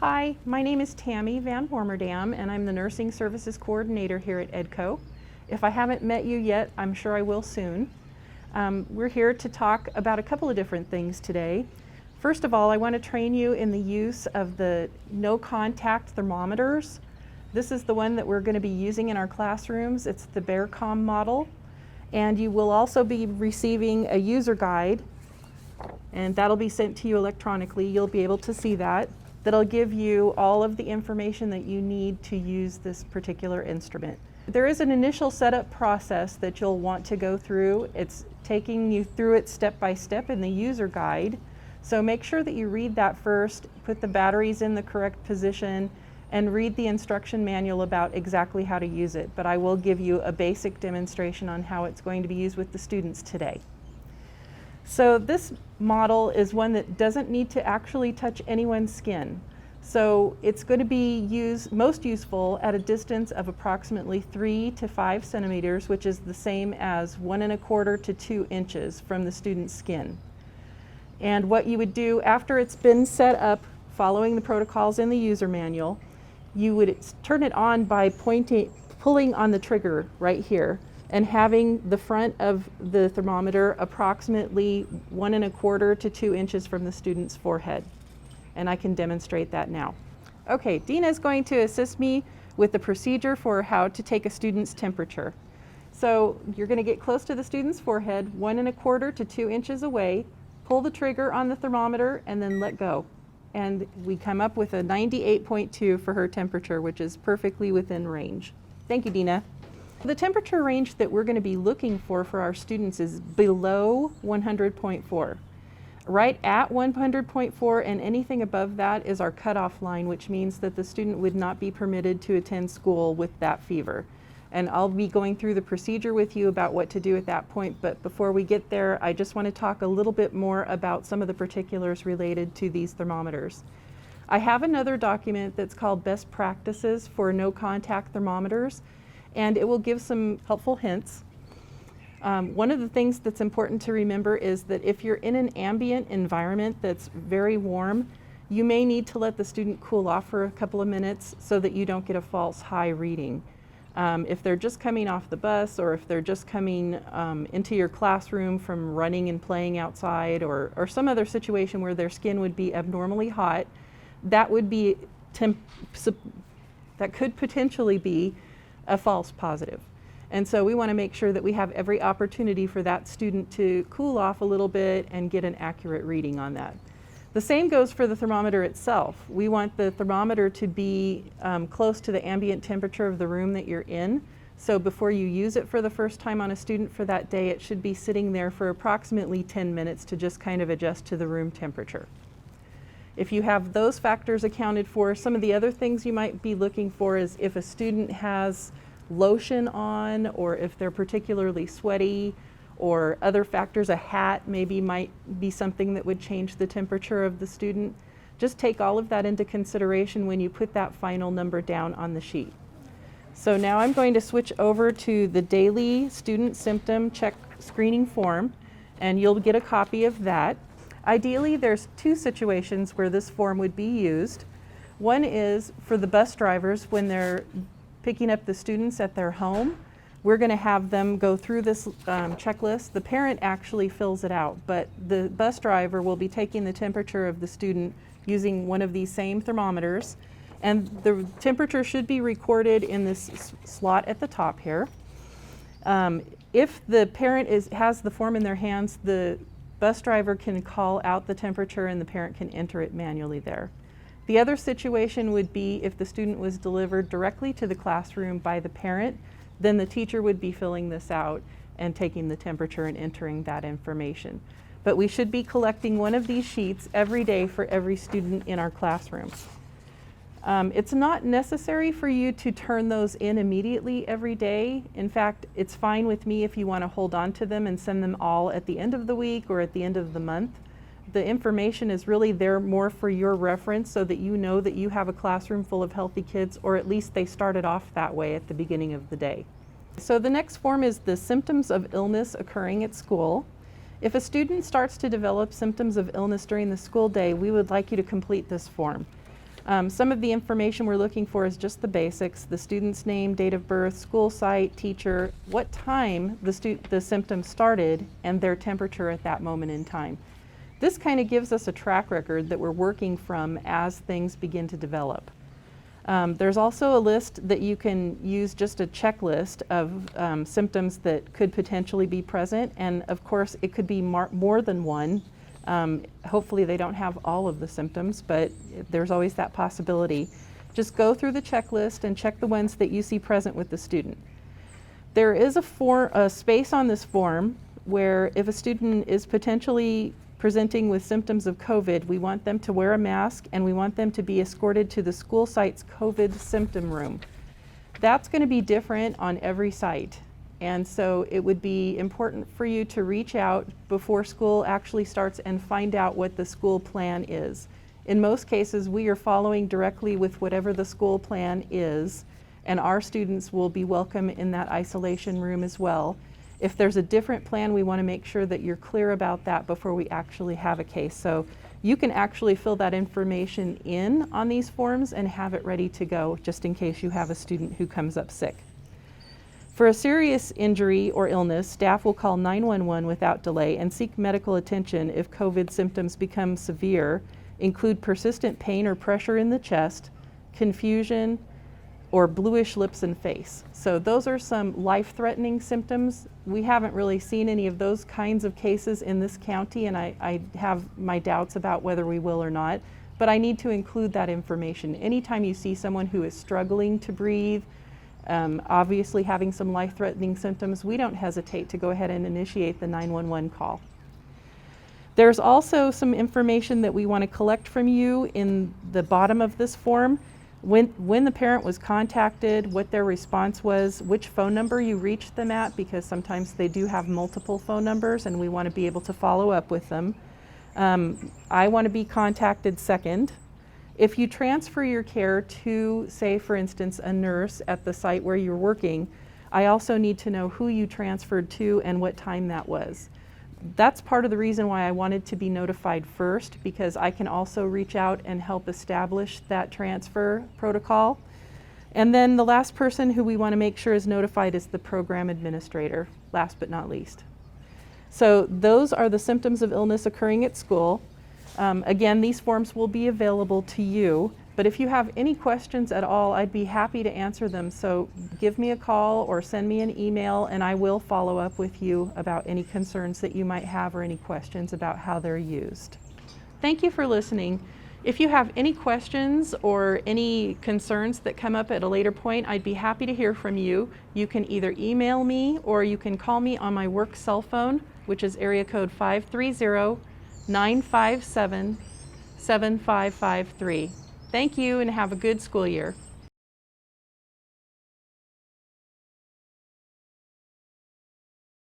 Hi, my name is Tammy Van Warmerdam, and I'm the Nursing Services Coordinator here at EDCO. If I haven't met you yet, I'm sure I will soon. We're here to talk about a couple of different things today. First of all, I want to train you in the use of the no-contact thermometers. This is the one that we're going to be using in our classrooms. It's the BearCom model. And you will also be receiving a user guide, and that'll be sent to you electronically. You'll be able to see that. That'll give you all of the information that you need to use this particular instrument. There is an initial setup process that you'll want to go through. It's taking you through it step by step in the user guide. So make sure that you read that first, put the batteries in the correct position, and read the instruction manual about exactly how to use it. But I will give you a basic demonstration on how it's going to be used with the students today. So this model is one that doesn't need to actually touch anyone's skin. So it's going to be most useful at a distance of approximately 3 to 5 centimeters, which is the same as 1 1/4 to 2 inches from the student's skin. And what you would do after it's been set up, following the protocols in the user manual, you would turn it on by pulling on the trigger right here, and having the front of the thermometer approximately 1 1/4 to 2 inches from the student's forehead. And I can demonstrate that now. Okay, Dina is going to assist me with the procedure for how to take a student's temperature. So you're going to get close to the student's forehead, 1 1/4 to 2 inches away, pull the trigger on the thermometer, and then let go. And we come up with a 98.2 for her temperature, which is perfectly within range. Thank you, Dina. The temperature range that we're going to be looking for our students is below 100.4. Right at 100.4 and anything above that is our cutoff line, which means that the student would not be permitted to attend school with that fever. And I'll be going through the procedure with you about what to do at that point, but before we get there, I just want to talk a little bit more about some of the particulars related to these thermometers. I have another document that's called Best Practices for No Contact Thermometers, and it will give some helpful hints. One of the things that's important to remember is that if you're in an ambient environment that's very warm, you may need to let the student cool off for a couple of minutes so that you don't get a false high reading. If they're just coming off the bus, or if they're just coming into your classroom from running and playing outside, or some other situation where their skin would be abnormally hot, that would be that could potentially be a false positive. And so we want to make sure that we have every opportunity for that student to cool off a little bit and get an accurate reading on that. The same goes for the thermometer itself. We want the thermometer to be close to the ambient temperature of the room that you're in. So before you use it for the first time on a student for that day, it should be sitting there for approximately 10 minutes to just kind of adjust to the room temperature. If you have those factors accounted for, some of the other things you might be looking for is if a student has lotion on, or if they're particularly sweaty, or other factors. A hat maybe might be something that would change the temperature of the student. Just take all of that into consideration when you put that final number down on the sheet. So now I'm going to switch over to the daily student symptom check screening form, and you'll get a copy of that. Ideally, there's 2 situations where this form would be used. One is for the bus drivers when they're picking up the students at their home. We're going to have them go through this checklist. The parent actually fills it out, but the bus driver will be taking the temperature of the student using one of these same thermometers. And the temperature should be recorded in this slot at the top here. If the parent has the form in their hands, the bus driver can call out the temperature and the parent can enter it manually there. The other situation would be if the student was delivered directly to the classroom by the parent, then the teacher would be filling this out and taking the temperature and entering that information. But we should be collecting one of these sheets every day for every student in our classroom. It's not necessary for you to turn those in immediately every day. In fact, it's fine with me if you want to hold on to them and send them all at the end of the week or at the end of the month. The information is really there more for your reference so that you know that you have a classroom full of healthy kids, or at least they started off that way at the beginning of the day. So the next form is the symptoms of illness occurring at school. If a student starts to develop symptoms of illness during the school day, we would like you to complete this form. Some of the information we're looking for is just the basics: the student's name, date of birth, school site, teacher, what time the symptoms started, and their temperature at that moment in time. This kind of gives us a track record that we're working from as things begin to develop. There's also a list that you can use, just a checklist of symptoms that could potentially be present, and of course it could be more than one. Hopefully they don't have all of the symptoms, but there's always that possibility. Just go through the checklist and check the ones that you see present with the student. There is a space on this form where if a student is potentially presenting with symptoms of COVID, we want them to wear a mask and we want them to be escorted to the school site's COVID symptom room. That's going to be different on every site. And so it would be important for you to reach out before school actually starts and find out what the school plan is. In most cases, we are following directly with whatever the school plan is, and our students will be welcome in that isolation room as well. If there's a different plan, we want to make sure that you're clear about that before we actually have a case. So you can actually fill that information in on these forms and have it ready to go, just in case you have a student who comes up sick. For a serious injury or illness, staff will call 911 without delay and seek medical attention if COVID symptoms become severe, include persistent pain or pressure in the chest, confusion, or bluish lips and face. So those are some life-threatening symptoms. We haven't really seen any of those kinds of cases in this county, and I have my doubts about whether we will or not, but I need to include that information. Anytime you see someone who is struggling to breathe, obviously having some life-threatening symptoms, we don't hesitate to go ahead and initiate the 911 call. There's also some information that we want to collect from you in the bottom of this form. When the parent was contacted, what their response was, which phone number you reached them at, because sometimes they do have multiple phone numbers and we want to be able to follow up with them. I want to be contacted second. If you transfer your care to, say for instance, a nurse at the site where you're working, I also need to know who you transferred to and what time that was. That's part of the reason why I wanted to be notified first, because I can also reach out and help establish that transfer protocol. And then the last person who we want to make sure is notified is the program administrator, last but not least. So those are the symptoms of illness occurring at school. Again, these forms will be available to you, but if you have any questions at all, I'd be happy to answer them. So give me a call or send me an email and I will follow up with you about any concerns that you might have or any questions about how they're used. Thank you for listening. If you have any questions or any concerns that come up at a later point, I'd be happy to hear from you. You can either email me or you can call me on my work cell phone, which is area code 530-957-7553. Thank you and have a good school year.